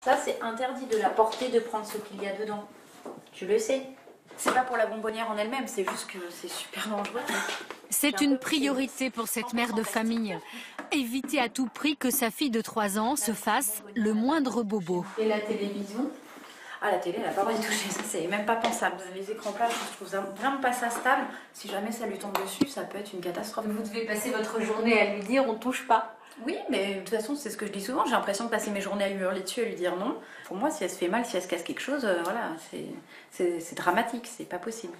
Ça, c'est interdit de la porter, de prendre ce qu'il y a dedans. Tu le sais. C'est pas pour la bonbonnière en elle-même, c'est juste que c'est super dangereux. C'est une priorité pour cette mère de famille. Éviter à tout prix que sa fille de 3 ans se fasse le moindre bobo. Et la télévision? Ah, la télé, elle n'a pas le droit de toucher, ça c'est même pas pensable. Les écrans plats, je trouve ça vraiment pas ça stable. Si jamais ça lui tombe dessus, ça peut être une catastrophe. Vous devez passer votre journée à lui dire on touche pas. Oui, mais de toute façon, c'est ce que je dis souvent. J'ai l'impression de passer mes journées à lui hurler dessus, à lui dire non. Pour moi, si elle se fait mal, si elle se casse quelque chose, voilà, c'est dramatique, c'est pas possible.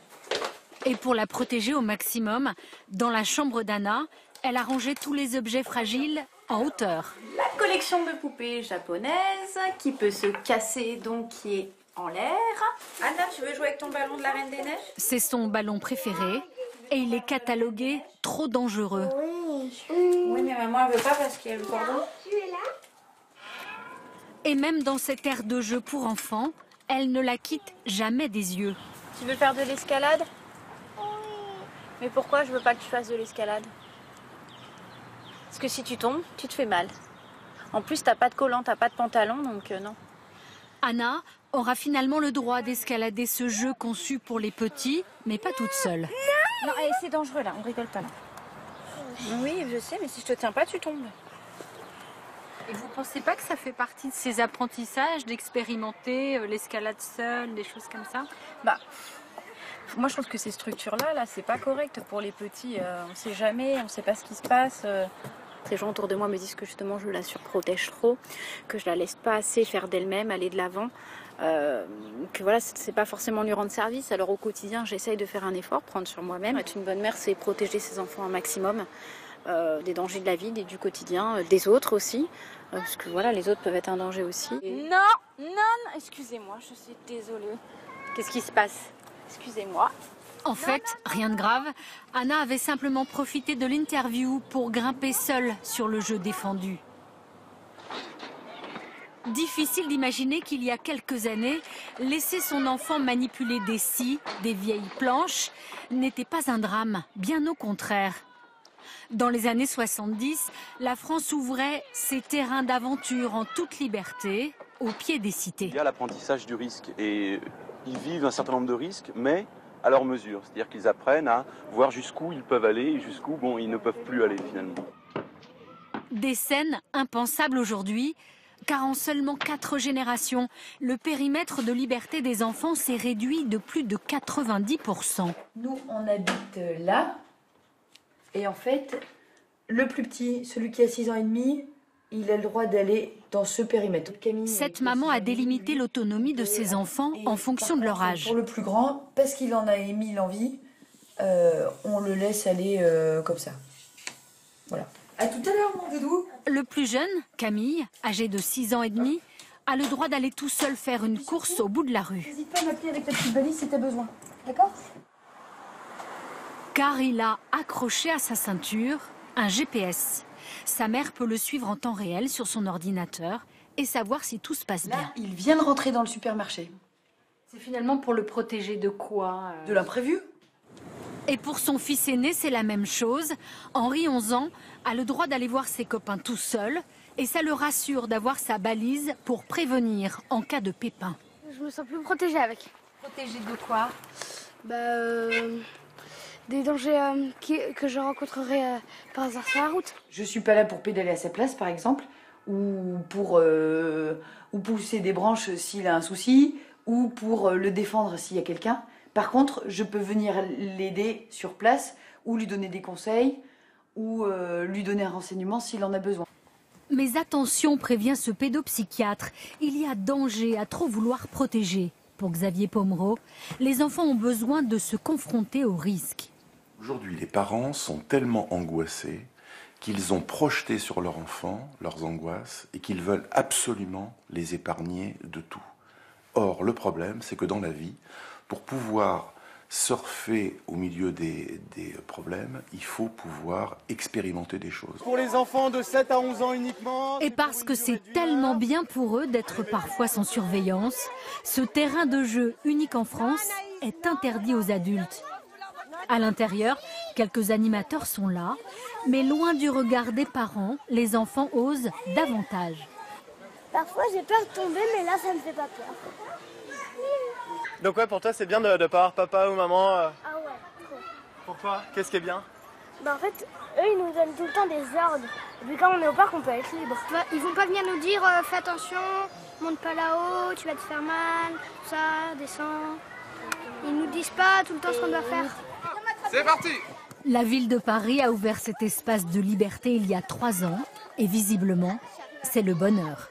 Et pour la protéger au maximum, dans la chambre d'Anna, elle a rangé tous les objets fragiles en hauteur. La collection de poupées japonaises qui peut se casser, donc qui est en l'air. Anna, tu veux jouer avec ton ballon de la Reine des Neiges? C'est son ballon préféré et il est catalogué trop dangereux. Oui, mais maman, elle veut pas parce qu'il y a le cordon. Et même dans cette aire de jeu pour enfants, elle ne la quitte jamais des yeux. Tu veux faire de l'escalade? Oui. Mais pourquoi je veux pas que tu fasses de l'escalade? Parce que si tu tombes, tu te fais mal. En plus, t'as pas de collant, t'as pas de pantalon, donc non. Anna aura finalement le droit d'escalader ce jeu conçu pour les petits, mais pas toute seule. Non, c'est dangereux là, on rigole pas là. Oui, je sais, mais si je te tiens pas, tu tombes. Et vous pensez pas que ça fait partie de ces apprentissages, d'expérimenter l'escalade seule, des choses comme ça? Bah, moi je trouve que ces structures-là, là, c'est pas correct pour les petits. On sait jamais, on sait pas ce qui se passe. Ces gens autour de moi me disent que justement je la surprotège trop, que je la laisse pas assez faire d'elle-même, aller de l'avant. Que voilà, c'est pas forcément lui rendre service. Alors au quotidien, j'essaye de faire un effort, prendre sur moi-même. Être une bonne mère, c'est protéger ses enfants un maximum des dangers de la vie, du quotidien, des autres aussi. Parce que voilà, les autres peuvent être un danger aussi. Non, excusez-moi, je suis désolée. Qu'est-ce qui se passe? Excusez-moi. En fait, rien de grave. Anna avait simplement profité de l'interview pour grimper seule sur le jeu défendu. Difficile d'imaginer qu'il y a quelques années, laisser son enfant manipuler des scies, des vieilles planches, n'était pas un drame, bien au contraire. Dans les années 70, la France ouvrait ses terrains d'aventure en toute liberté, au pied des cités. Il y a l'apprentissage du risque et ils vivent un certain nombre de risques, mais à leur mesure. C'est-à-dire qu'ils apprennent à voir jusqu'où ils peuvent aller et jusqu'où ils ne peuvent plus aller finalement. Des scènes impensables aujourd'hui, car en seulement 4 générations, le périmètre de liberté des enfants s'est réduit de plus de 90%. Nous, on habite là, et en fait, le plus petit, celui qui a 6 ans et demi, il a le droit d'aller dans ce périmètre. Cette maman a délimité l'autonomie de ses enfants en fonction de leur âge. Pour le plus grand, parce qu'il en a émis l'envie, on le laisse aller comme ça. Voilà. À tout à l'heure, mon doudou. Le plus jeune, Camille, âgé de 6 ans et demi, a le droit d'aller tout seul faire une course au bout de la rue. N'hésite pas à m'appeler avec ta petite valise si tu as besoin. D'accord? Car il a accroché à sa ceinture un GPS. Sa mère peut le suivre en temps réel sur son ordinateur et savoir si tout se passe bien. Là, il vient de rentrer dans le supermarché. C'est finalement pour le protéger de quoi De l'imprévu. Et pour son fils aîné, c'est la même chose. Henri, 11 ans, a le droit d'aller voir ses copains tout seul et ça le rassure d'avoir sa balise pour prévenir en cas de pépin. Je me sens plus protégée avec. Protégée de quoi? Des dangers que je rencontrerai par hasard sur la route. Je suis pas là pour pédaler à sa place, par exemple, ou pour pousser des branches s'il a un souci, ou pour le défendre s'il y a quelqu'un. Par contre, je peux venir l'aider sur place, ou lui donner des conseils, ou lui donner un renseignement s'il en a besoin. Mais attention, prévient ce pédopsychiatre, il y a danger à trop vouloir protéger. Pour Xavier Pomereau, les enfants ont besoin de se confronter au risque. Aujourd'hui, les parents sont tellement angoissés qu'ils ont projeté sur leur enfant leurs angoisses et qu'ils veulent absolument les épargner de tout. Or, le problème, c'est que dans la vie, pour pouvoir surfer au milieu des problèmes, il faut pouvoir expérimenter des choses. Pour les enfants de 7 à 11 ans uniquement. Et parce que c'est tellement bien pour eux d'être parfois sans surveillance, ce terrain de jeu unique en France est interdit aux adultes. À l'intérieur, quelques animateurs sont là, mais loin du regard des parents, les enfants osent davantage. Parfois j'ai peur de tomber, mais là ça me fait pas peur. Donc ouais, pour toi c'est bien de ne pas avoir papa ou maman. Ah ouais, trop. Pourquoi? Qu'est-ce qui est bien? Bah en fait, eux ils nous donnent tout le temps des ordres. Et puis quand on est au parc, on peut être libre. Ils vont pas venir nous dire fais attention, monte pas là-haut, tu vas te faire mal, tout ça, descends. Ils nous disent pas tout le temps ce qu'on doit faire. C'est parti! La ville de Paris a ouvert cet espace de liberté il y a 3 ans et visiblement, c'est le bonheur.